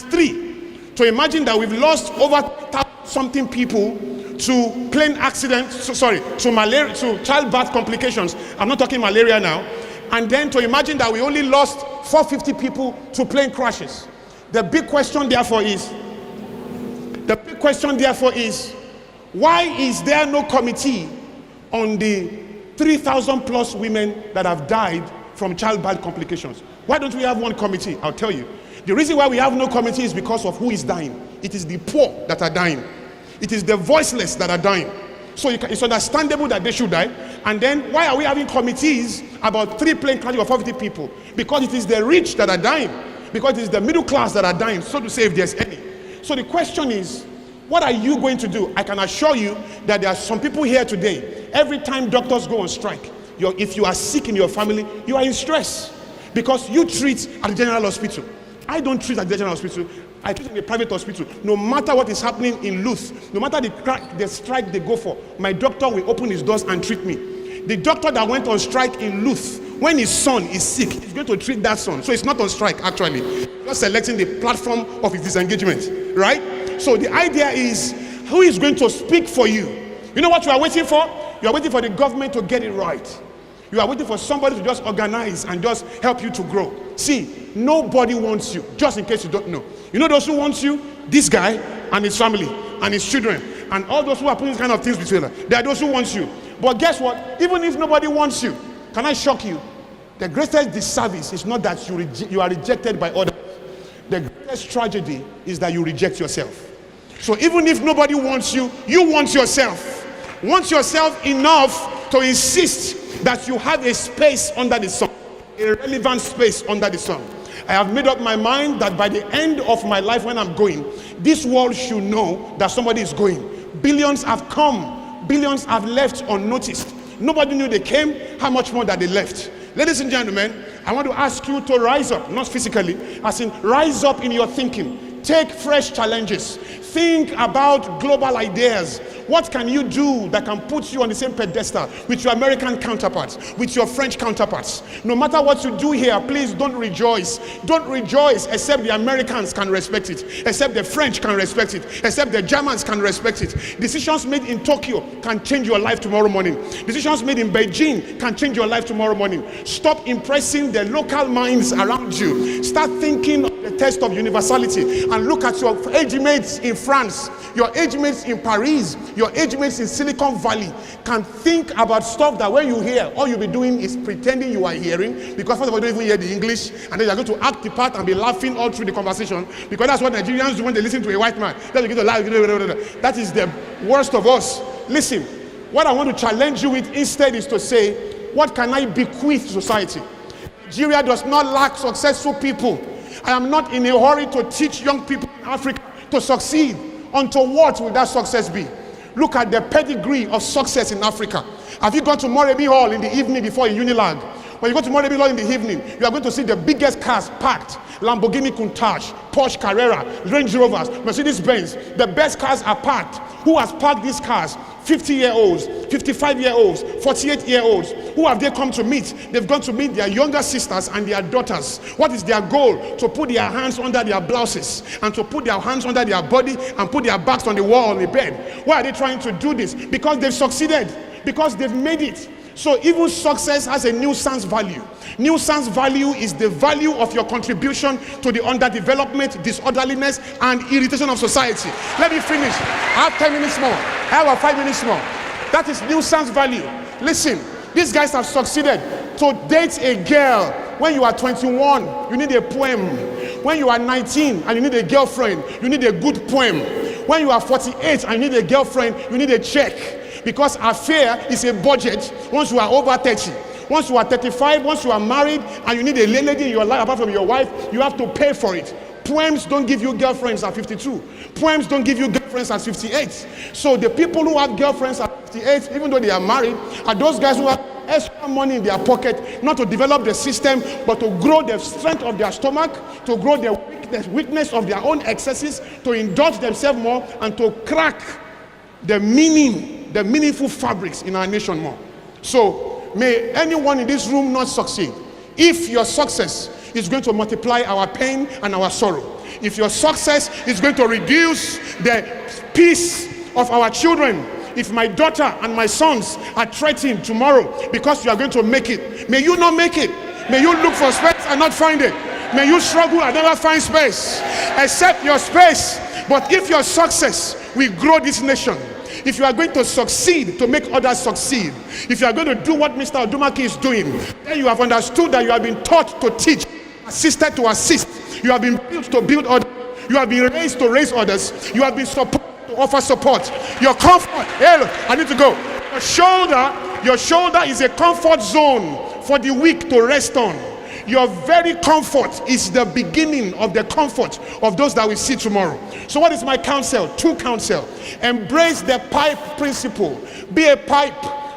3. So imagine that we've lost over 1,000-something people to plane accidents, to malaria, to childbirth complications. I'm not talking malaria now. And then to imagine that we only lost 450 people to plane crashes. The big question therefore is, why is there no committee on the 3,000 plus women that have died from childbirth complications? Why don't we have one committee? I'll tell you. The reason why we have no committee is because of who is dying. It is the poor that are dying. It is the voiceless that are dying. So it's understandable that they should die. And then why are we having committees about 3 plane crashes of 450 people? Because it is the rich that are dying. Because it is the middle class that are dying, so to say, if there's any. So the question is, what are you going to do? I can assure you that there are some people here today, every time doctors go on strike, if you are sick in your family, you are in stress. Because you treat at the general hospital. I don't treat at the general hospital. I treat in a private hospital. No matter what is happening in Luth, no matter the strike they go for, my doctor will open his doors and treat me. The doctor that went on strike in Luth, when his son is sick, he's going to treat that son. So it's not on strike, actually. Just selecting the platform of his disengagement, right? So the idea is, who is going to speak for you? You know what you are waiting for? You are waiting for the government to get it right. You are waiting for somebody to just organize and just help you to grow. See, nobody wants you, just in case you don't know. You know those who want you? This guy and his family and his children and all those who are putting these kind of things between them. They are those who want you. But guess what? Even if nobody wants you, can I shock you? The greatest disservice is not that you are rejected by others. The greatest tragedy is that you reject yourself. So even if nobody wants you, you want yourself. Want yourself enough to insist that you have a space under the sun, a relevant space under the sun. I have made up my mind that by the end of my life, when I'm going, this world should know that somebody is going. Billions have come, billions have left unnoticed. Nobody knew they came, how much more that they left. Ladies and gentlemen, I want to ask you to rise up, not physically, as in rise up in your thinking. Take fresh challenges. Think about global ideas. What can you do that can put you on the same pedestal with your American counterparts, with your French counterparts? No matter what you do here, please don't rejoice. Don't rejoice except the Americans can respect it, except the French can respect it, except the Germans can respect it. Decisions made in Tokyo can change your life tomorrow morning. Decisions made in Beijing can change your life tomorrow morning. Stop impressing the local minds around you. Start thinking of the test of universality and look at your age mates in France, your age mates in Paris, your age mates in Silicon Valley can think about stuff that when you hear, all you'll be doing is pretending you are hearing, because first of all, you don't even hear the English, and then you're going to act the part and be laughing all through the conversation, because that's what Nigerians do when they listen to a white man. Then you get to laugh. That is the worst of us. Listen, what I want to challenge you with instead is to say, what can I bequeath to society? Nigeria does not lack successful people. I am not in a hurry to teach young people in Africa to succeed. Unto what will that success be? Look at the pedigree of success in Africa. Have you gone to Morebi Hall in the evening before in Unilag? When you go to Morebi Hall in the evening, you are going to see the biggest cars packed. Lamborghini Countach, Porsche Carrera, Range Rovers, Mercedes-Benz. The best cars are packed. Who has parked these cars? 50-year-olds, 55-year-olds, 48-year-olds. Who have they come to meet? They've gone to meet their younger sisters and their daughters. What is their goal? To put their hands under their blouses and to put their hands under their body and put their backs on the wall on the bed. Why are they trying to do this? Because they've succeeded. Because they've made it. So even success has a nuisance value. Nuisance value is the value of your contribution to the underdevelopment, disorderliness, and irritation of society. Let me finish. I have 10 minutes more. I have 5 minutes more. That is nuisance value. Listen, these guys have succeeded. To date a girl when you are 21, you need a poem. When you are 19 and you need a girlfriend, you need a good poem. When you are 48 and you need a girlfriend, you need a check. Because affair is a budget once you are over 30. Once you are 35, once you are married and you need a lady in your life apart from your wife, you have to pay for it. Poems don't give you girlfriends at 52. Poems don't give you girlfriends at 58. So the people who have girlfriends at 58, even though they are married, are those guys who have extra money in their pocket, not to develop the system, but to grow the strength of their stomach, to grow the weakness of their own excesses, to indulge themselves more, and to crack the meaningful fabrics in our nation more. So may anyone in this room not succeed. If your success is going to multiply our pain and our sorrow, if your success is going to reduce the peace of our children, if my daughter and my sons are threatened tomorrow because you are going to make it, may you not make it. May you look for space and not find it. May you struggle and never find space. Accept your space. But if your success will grow this nation, if you are going to succeed to make others succeed, if you are going to do what Mr. Odumaki is doing, then you have understood that you have been taught to teach, assisted to assist, you have been built to build others, you have been raised to raise others, you have been supported to offer support. Your comfort, hey, look, I need to go. Your shoulder is a comfort zone for the weak to rest on. Your very comfort is the beginning of the comfort of those that we see tomorrow. So what is my counsel? Two counsel. Embrace the pipe principle. Be a pipe.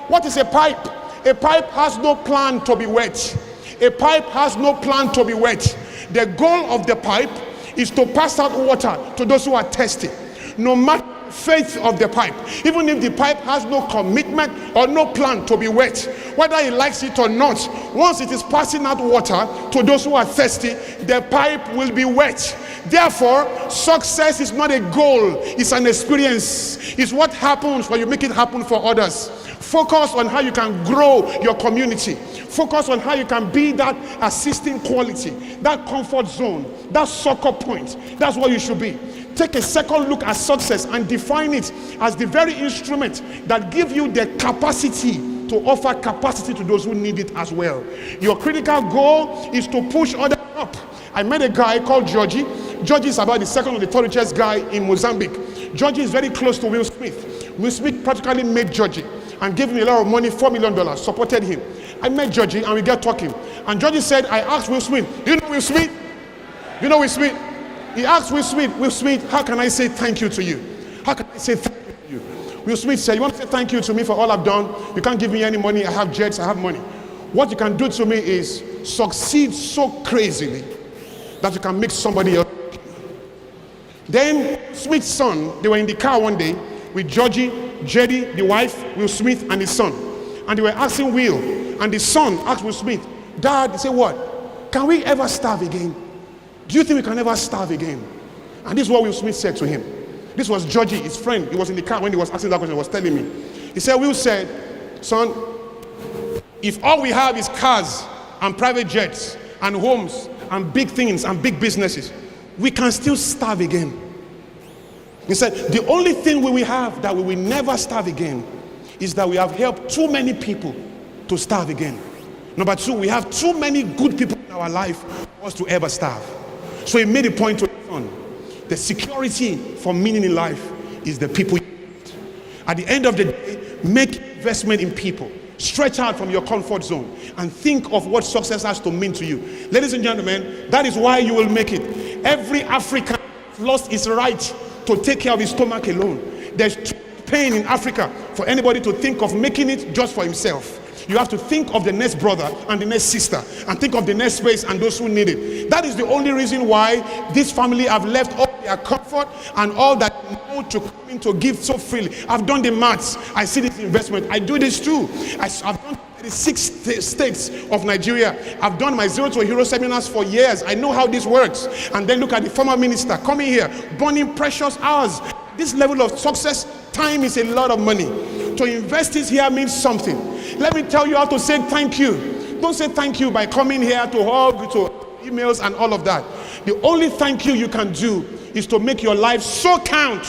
What is a pipe? A pipe has no plan to be wet. A pipe has no plan to be wet. The goal of the pipe is to pass out water to those who are thirsty. No matter faith of the pipe, even if the pipe has no commitment or no plan to be wet, whether he likes it or not, once it is passing out water to those who are thirsty, the pipe will be wet. Therefore, success is not a goal, it's an experience. It's what happens when you make it happen for others. Focus on how you can grow your community. Focus on how you can be that assisting quality, that comfort zone, that succor point. That's what you should be. Take a second look at success and define it as the very instrument that gives you the capacity to offer capacity to those who need it as well. Your critical goal is to push others up. I met a guy called Georgie. Georgie is about the second or the third richest guy in Mozambique. Georgie is very close to Will Smith. Will Smith practically made Georgie and gave him a lot of money, $4 million, supported him. I met Georgie and we got talking. And Georgie said, I asked Will Smith, do you know Will Smith? You know Will Smith? He asked Will Smith, how can I say thank you to you? How can I say thank you to you? Will Smith said, you want to say thank you to me for all I've done? You can't give me any money. I have jets, I have money. What you can do to me is succeed so crazily that you can make somebody else. Then Smith's son, they were in the car one day with Georgie, Jedi, the wife, Will Smith, and his son. And they were asking Will, and the son asked Will Smith, Dad, he said, what? Can we ever starve again? Do you think we can ever starve again? And this is what Will Smith said to him. This was Georgie, his friend. He was in the car when he was asking that question. He was telling me. He said, Will said, son, if all we have is cars and private jets and homes and big things and big businesses, we can still starve again. He said, the only thing we will have that we will never starve again is that we have helped too many people to starve again. Number two, we have too many good people in our life for us to ever starve. So he made a point to his son. The security for meaning in life is the people you meet. At the end of the day, make investment in people. Stretch out from your comfort zone and think of what success has to mean to you. Ladies and gentlemen, that is why you will make it. Every African lost his right to take care of his stomach alone. There's too much pain in Africa for anybody to think of making it just for himself. You have to think of the next brother and the next sister, and think of the next space and those who need it. That is the only reason why this family have left all their comfort and all that know to come in to give so freely. I've done the maths. I see this investment. I do this too. I've done the 6 states of Nigeria. I've done my Zero to a Hero seminars for years. I know how this works. And then look at the former minister coming here, burning precious hours. This level of success, time is a lot of money. To invest this here means something. Let me tell you how to say thank you. Don't say thank you by coming here to hug, to emails and all of that. The only thank you can do is to make your life so count,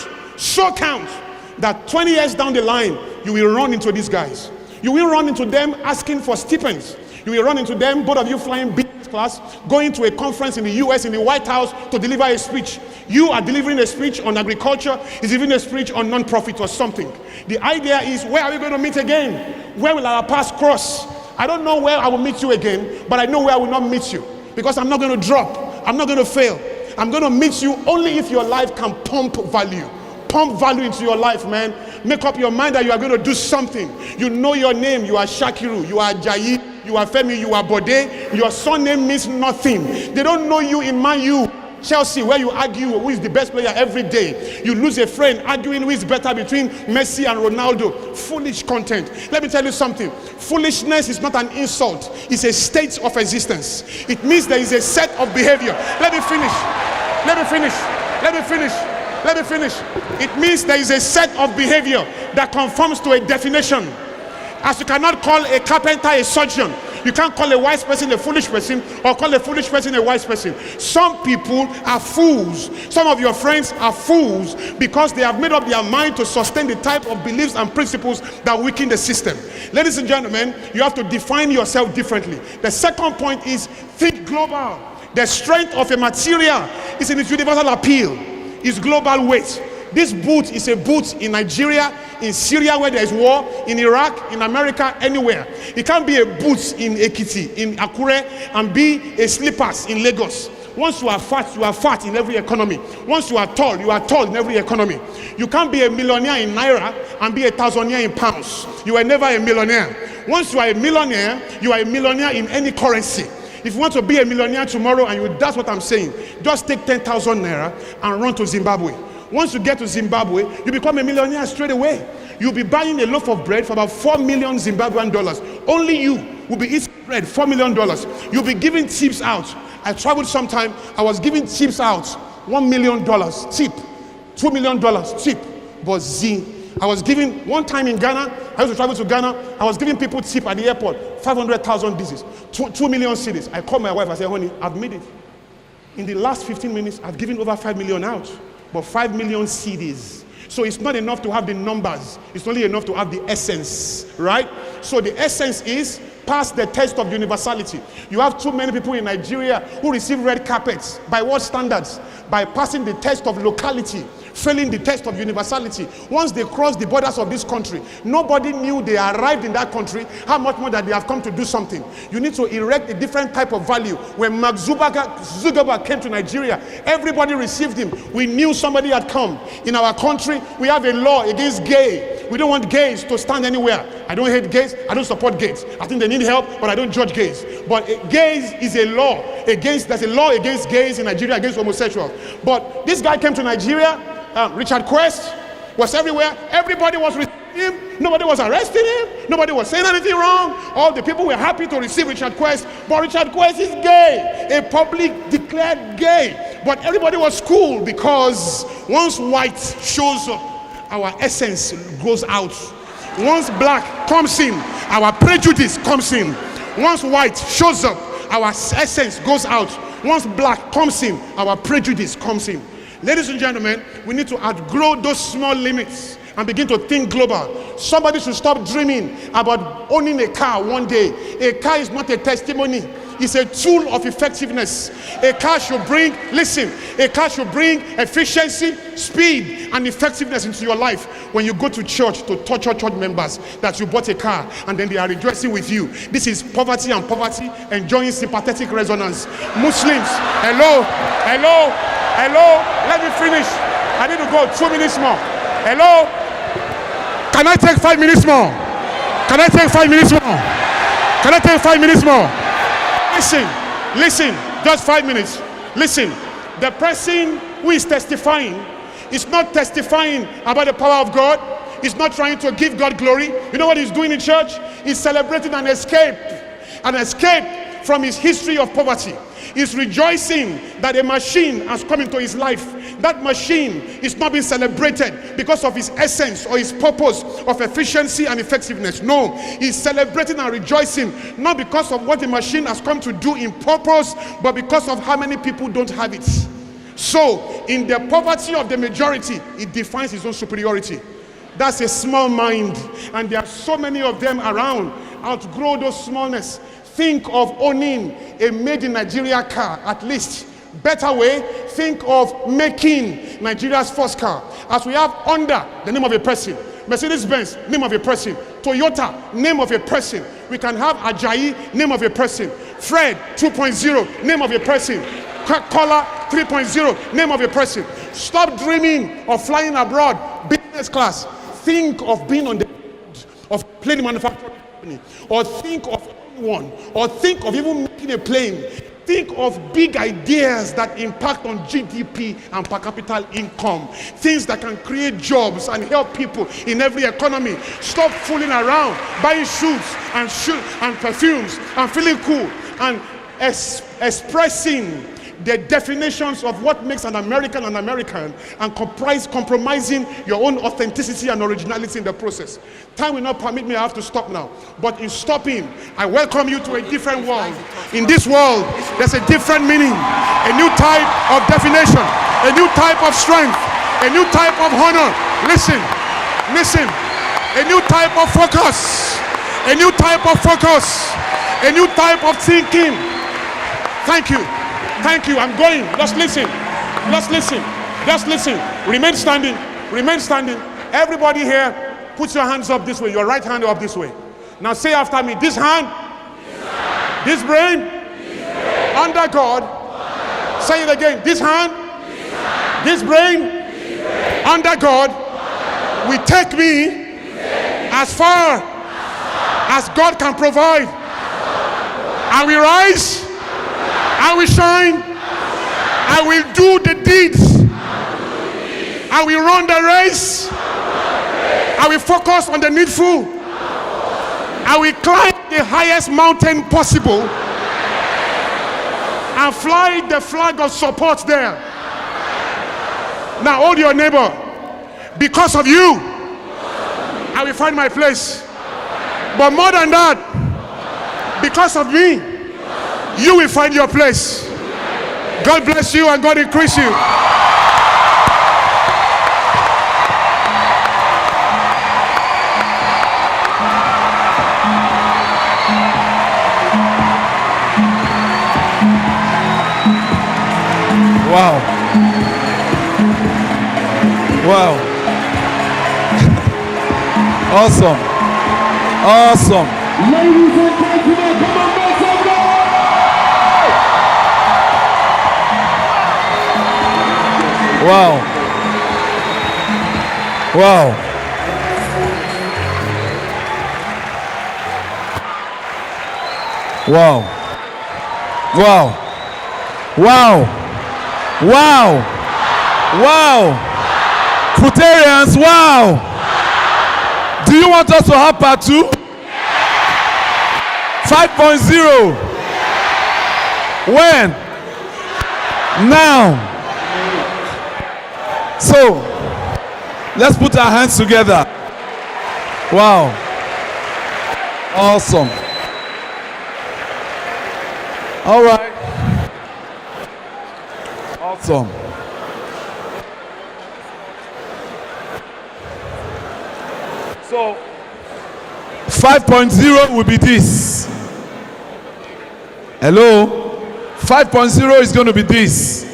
that 20 years down the line, you will run into these guys. You will run into them asking for stipends. You will run into them, both of you flying business class, going to a conference in the US, in the White House, to deliver a speech. You are delivering a speech on agriculture, is delivering a speech on non-profit or something. The idea is, where are we going to meet again? Where will our paths cross? I don't know where I will meet you again, but I know where I will not meet you. Because I'm not going to drop. I'm not going to fail. I'm going to meet you only if your life can pump value. Pump value into your life, man. Make up your mind that you are going to do something. You know your name. You are Shakiru. You are Jayi. You are Femi. You are Bode. Your surname means nothing. They don't know you in Man U, Chelsea, where you argue who is the best player every day. You lose a friend arguing who is better between Messi and Ronaldo. Foolish content. Let me tell you something. Foolishness is not an insult. It's a state of existence. It means there is a set of behavior. Let me finish. It means there is a set of behavior that conforms to a definition. As you cannot call a carpenter a surgeon, you can't call a wise person a foolish person, or call a foolish person a wise person. Some people are fools. Some of your friends are fools because they have made up their mind to sustain the type of beliefs and principles that weaken the system. Ladies and gentlemen, you have to define yourself differently. The second point is think global. The strength of a material is in its universal appeal, its global weight. This boot is a boot in Nigeria, in Syria where there is war, in Iraq, in America, anywhere. It can't be a boot in Ekiti, in Akure, and be a slippers in Lagos. Once you are fat in every economy. Once you are tall in every economy. You can't be a millionaire in Naira and be a thousandaire in pounds. You are never a millionaire. Once you are a millionaire, you are a millionaire in any currency. If you want to be a millionaire tomorrow, and that's what I'm saying, just take 10,000 Naira and run to Zimbabwe. Once you get to Zimbabwe, you become a millionaire straight away. You'll be buying a loaf of bread for about 4 million Zimbabwean dollars. Only you will be eating bread, $4 million. You'll be giving tips out. I traveled sometime, I was giving tips out, $1 million tip, $2 million tip. But I was giving, one time in Ghana, I used to travel to Ghana, I was giving people tip at the airport, 500,000 pieces, 2 million cedis. I called my wife, I said, honey, I've made it. In the last 15 minutes, I've given over 5 million out. But 5 million CDs. So it's not enough to have the numbers. It's only enough to have the essence, right? So the essence is pass the test of universality. You have too many people in Nigeria who receive red carpets. By what standards? By passing the test of locality, failing the test of universality. Once they cross the borders of this country, nobody knew they arrived in that country, how much more that they have come to do something. You need to erect a different type of value. When Mark Zuckerberg came to Nigeria, everybody received him. We knew somebody had come. In our country, we have a law against gay. We don't want gays to stand anywhere. I don't hate gays. I don't support gays. I think they need help, but I don't judge gays. But gays is a law against, there's a law against gays in Nigeria, against homosexuals. But this guy came to Nigeria, Richard Quest was everywhere. Everybody was receiving him. Nobody was arresting him. Nobody was saying anything wrong. All the people were happy to receive Richard Quest. But Richard Quest is gay, a public declared gay. But everybody was cool because once white shows up, our essence goes out. Once black comes in, our prejudice comes in. Once white shows up, our essence goes out. Once black comes in, our prejudice comes in. Ladies and gentlemen, we need to outgrow those small limits and begin to think global. Somebody should stop dreaming about owning a car one day. A car is not a testimony. It's a tool of effectiveness. A car should bring, listen, a car should bring efficiency, speed, and effectiveness into your life. When you go to church to torture church members that you bought a car and then they are rejoicing with you. This is poverty and poverty enjoying sympathetic resonance. Muslims, hello, let me finish. I need to go 2 minutes more. Hello. Can I take 5 minutes more? Can I take 5 minutes more? Can I take 5 minutes more? Listen, just 5 minutes. Listen, the person who is testifying is not testifying about the power of God. He's not trying to give God glory. You know what he's doing in church? He's celebrating an escape from his history of poverty. He's rejoicing that a machine has come into his life. That machine is not being celebrated because of his essence or his purpose of efficiency and effectiveness. No, he's celebrating and rejoicing not because of what the machine has come to do in purpose, but because of how many people don't have it. So, in the poverty of the majority, it defines his own superiority. That's a small mind, and there are so many of them around. Outgrow those smallness. Think of owning a made in Nigeria car, at least. Better way, think of making Nigeria's first car. As we have under the name of a person, Mercedes-Benz, name of a person, Toyota, name of a person. We can have Ajayi, name of a person, Fred 2.0, name of a person, Coca-Cola 3.0, name of a person. Stop dreaming of flying abroad, business class. Think of being on the of plane manufacturing company, or think of one, or think of even making a plane. Think of big ideas that impact on GDP and per capita income. Things that can create jobs and help people in every economy. Stop fooling around, buying shoes and perfumes and feeling cool and expressing the definitions of what makes an American and compromising your own authenticity and originality in the process. Time will not permit me, I have to stop now. But in stopping, I welcome you to a different world. In this world, there's a different meaning, a new type of definition, a new type of strength, a new type of honor. Listen, a new type of focus, a new type of focus, a new type of thinking. Thank you. Thank you. I'm going. Just listen. Remain standing. Everybody here, put your hands up this way. Your right hand up this way. Now say after me. This hand. This brain. Under God. Say it again. This hand. This brain. Under God. Will take me as far as God can provide. I will rise. I will shine. I will do the deeds. I will run the race. I will focus on the needful. I will climb the highest mountain possible and fly the flag of support there. Now hold your neighbor. Because of you, I will find my place. But more than that, because of me, you will find your place. God bless you and God increase you. Wow. Wow. Awesome. Ladies and gentlemen, come on, make some noise! Wow. Futarians, wow. Do you want us to have part 2? 5.0. When? Now. So, let's put our hands together. Wow. Awesome. All right. Awesome. So, 5.0 will be this. Hello? 5.0 is going to be this.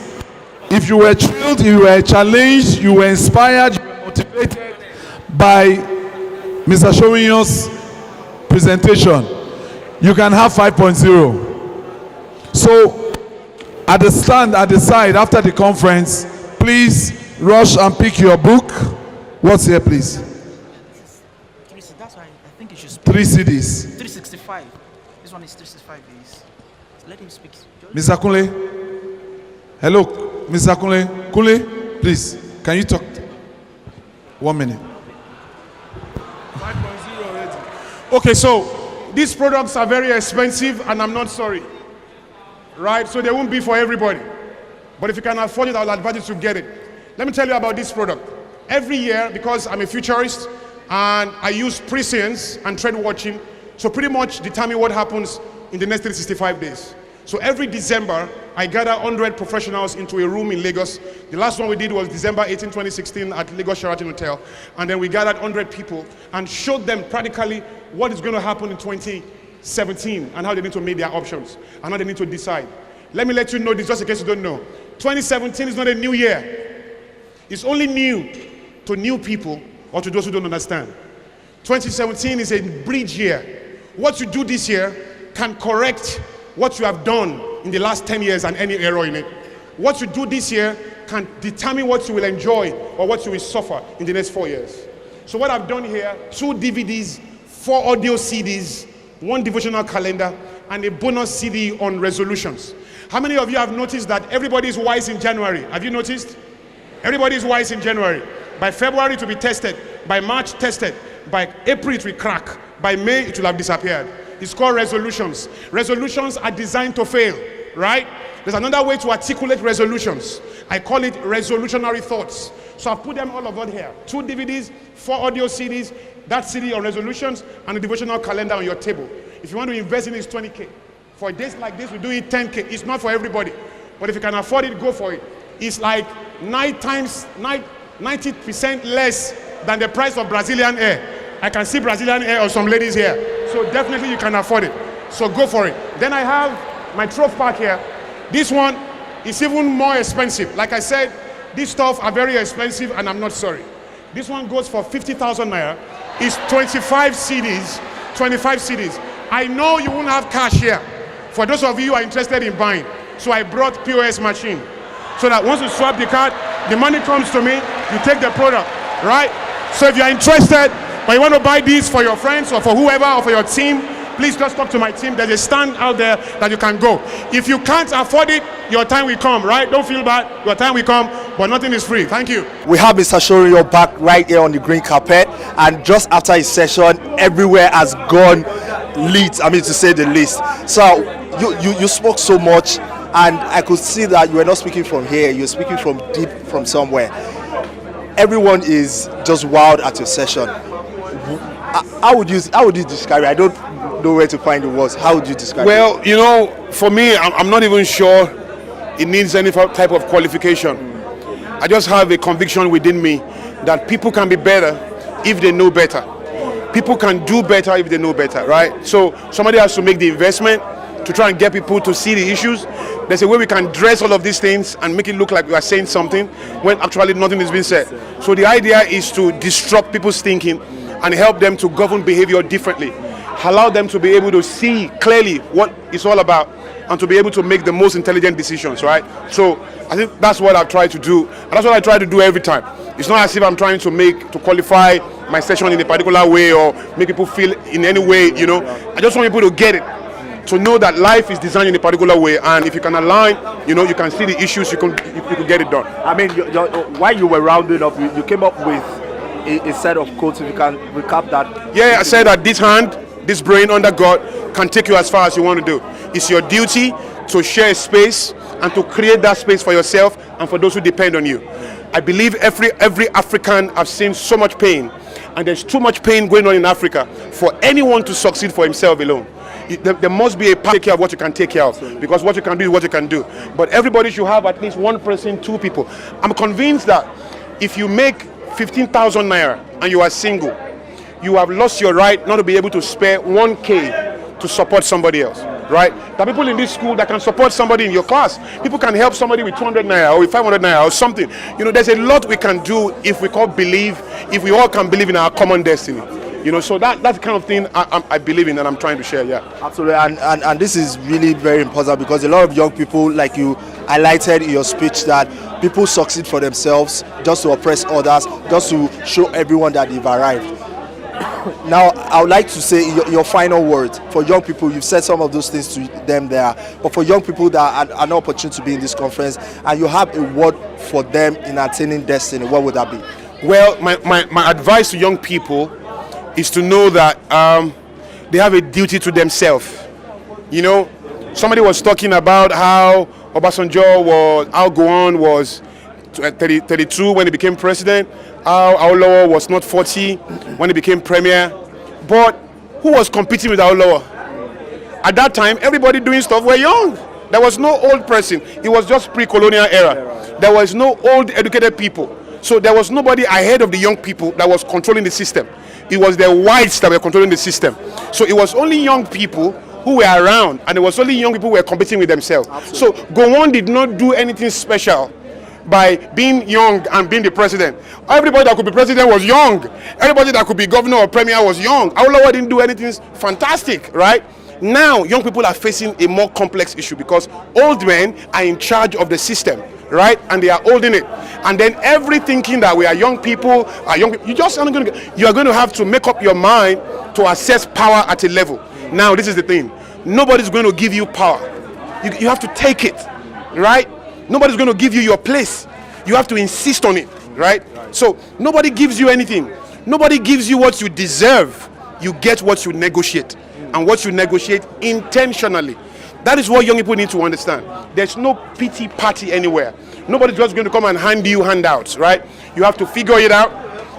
If you were thrilled, you were challenged, you were inspired, you were motivated by Mr. Soriyan's presentation, you can have 5.0. So, at the stand, at the side, after the conference, please rush and pick your book. What's here, please? 3 CDs. 365. This one is 365 days. Let him speak. Mr. Kunle. Hello, Mr. Kunle. Kunle, please, can you talk? 1 minute. 5.0 already. Okay, so these products are very expensive and I'm not sorry. Right? So they won't be for everybody. But if you can afford it, I'll advise you to get it. Let me tell you about this product. Every year, because I'm a futurist and I use prescience and trend watching to pretty much determine what happens in the next 365 days. So every December, I gather 100 professionals into a room in Lagos. The last one we did was December 18, 2016 at Lagos Sheraton Hotel. And then we gathered 100 people and showed them practically what is going to happen in 2017 and how they need to make their options and how they need to decide. Let me let you know this just in case you don't know. 2017 is not a new year. It's only new to new people or to those who don't understand. 2017 is a bridge year. What you do this year can correct what you have done in the last 10 years and any error in it. What you do this year can determine what you will enjoy or what you will suffer in the next 4 years. So what I've done here, 2 DVDs, 4 audio CDs, 1 devotional calendar, and a bonus CD on resolutions. How many of you have noticed that everybody is wise in January? Have you noticed? Everybody is wise in January. By February it will be tested. By March, tested. By April it will crack. By May it will have disappeared. It's called resolutions. Resolutions are designed to fail, right? There's another way to articulate resolutions. I call it resolutionary thoughts. So I've put them all over here. 2 DVDs, 4 audio CDs, that CD on resolutions, and a devotional calendar on your table. If you want to invest in it, it's 20K. For days like this, we do it 10K. It's not for everybody. But if you can afford it, go for it. It's like 90% less than the price of Brazilian air. I can see Brazilian air or some ladies here. So definitely you can afford it. So go for it. Then I have my Trove Pack here. This one is even more expensive. Like I said, these stuff are very expensive and I'm not sorry. This one goes for 50,000 naira. It's 25 CDs. 25 CDs. I know you won't have cash here. For those of you who are interested in buying. So I brought POS machine. So that once you swap the card, the money comes to me, you take the product, right? So if you're interested, but you want to buy these for your friends or for whoever or for your team, please just talk to my team. There's a stand out there that you can go. If you can't afford it, your time will come, right? Don't feel bad. Your time will come, but nothing is free. Thank you. We have Mr. Soriyan back right here on the green carpet, and just after his session, everywhere has gone lit, I mean to say the least. So you spoke so much, and I could see that you were not speaking from here, you're speaking from deep, from somewhere. Everyone is just wild at your session. How would you describe it? I don't know where to find the words. How would you describe it? Well, you know, for me, I'm not even sure it needs any type of qualification. I just have a conviction within me that people can be better if they know better. People can do better if they know better, right? So somebody has to make the investment to try and get people to see the issues. There's a way we can dress all of these things and make it look like we are saying something when actually nothing is being said. So the idea is to disrupt people's thinking and help them to govern behavior differently. Allow them to be able to see clearly what it's all about and to be able to make the most intelligent decisions, right? So I think that's what I've tried to do. And that's what I try to do every time. It's not as if I'm trying to qualify my session in a particular way or make people feel in any way, you know. I just want people to get it, to know that life is designed in a particular way, and if you can align, you know, you can see the issues, you can get it done. I mean, while you were rounding up, you came up with a set of quotes. If you can recap that. Yeah, I said that this hand, this brain under God can take you as far as you want to do. It's your duty to share space and to create that space for yourself and for those who depend on you. I believe every African have seen so much pain, and there's too much pain going on in Africa for anyone to succeed for himself alone. There must be a part to take care of what you can take care of, because what you can do is what you can do. But everybody should have at least one person, 2 people. I'm convinced that if you make 15,000 naira and you are single, you have lost your right not to be able to spare 1K to support somebody else, right? There are people in this school that can support somebody in your class. People can help somebody with 200 naira or with 500 naira or something. You know, there's a lot we can do if we all believe, if we all can believe in our common destiny. You know, so that's the kind of thing I believe in and I'm trying to share, yeah. Absolutely, and this is really very important, because a lot of young people, like you highlighted in your speech, that people succeed for themselves just to oppress others, just to show everyone that they've arrived. Now, I would like to say your final word for young people. You've said some of those things to them there, but for young people that are not opportune to be in this conference, and you have a word for them in attaining destiny, what would that be? Well, my advice to young people is to know that they have a duty to themselves. You know, somebody was talking about how Gowon was 32 when he became president, how Awolowo was not 40 when he became premier. But who was competing with Awolowo? At that time, everybody doing stuff were young. There was no old person. It was just pre-colonial era. There was no old educated people. So there was nobody ahead of the young people that was controlling the system. It was the whites that were controlling the system. So it was only young people who were around, and it was only young people who were competing with themselves. Absolutely. So Gowon did not do anything special by being young and being the president. Everybody that could be president was young. Everybody that could be governor or premier was young. Awolowo didn't do anything fantastic, right? Now, young people are facing a more complex issue because old men are in charge of the system, right? And they are holding it. And then every thinking that we are young people, you are going to have to make up your mind to assess power at a level. Now, this is the thing. Nobody's going to give you power. You have to take it, right? Nobody's going to give you your place. You have to insist on it, right? So nobody gives you anything. Nobody gives you what you deserve. You get what you negotiate. And what you negotiate intentionally. That is what young people need to understand. There's no pity party anywhere. Nobody's just going to come and hand you handouts, right? You have to figure it out.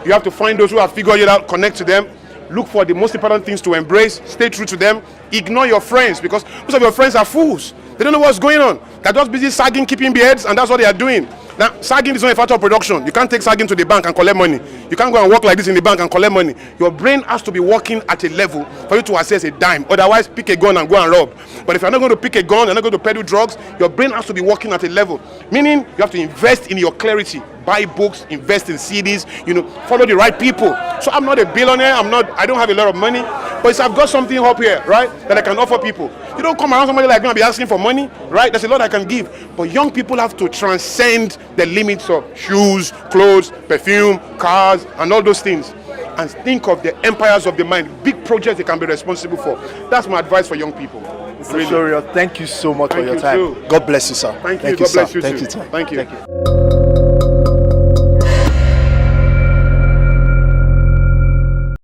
You have to find those who have figured it out, connect to them. Look for the most important things to embrace. Stay true to them. Ignore your friends because most of your friends are fools. They don't know what's going on. They're just busy sagging, keeping beards, and that's what they are doing. Now, sagging is not a factor of production. You can't take sagging to the bank and collect money. You can't go and work like this in the bank and collect money. Your brain has to be working at a level for you to assess a dime. Otherwise, pick a gun and go and rob. But if you're not going to pick a gun, you're not going to peddle drugs, your brain has to be working at a level. Meaning, you have to invest in your clarity. Buy books, invest in CDs, follow the right people. So I'm not a billionaire, I don't have a lot of money, but I've got something up here, right, that I can offer people. You don't come around somebody like me and be asking for money, right? There's a lot I can give. But young people have to transcend the limits of shoes, clothes, perfume, cars, and all those things. And think of the empires of the mind, big projects they can be responsible for. That's my advice for young people. Mr. Soriyan, thank you so much for your time. Too. God bless you, sir. Thank you. God bless you too. Thank you, sir. Thank you. Thank you.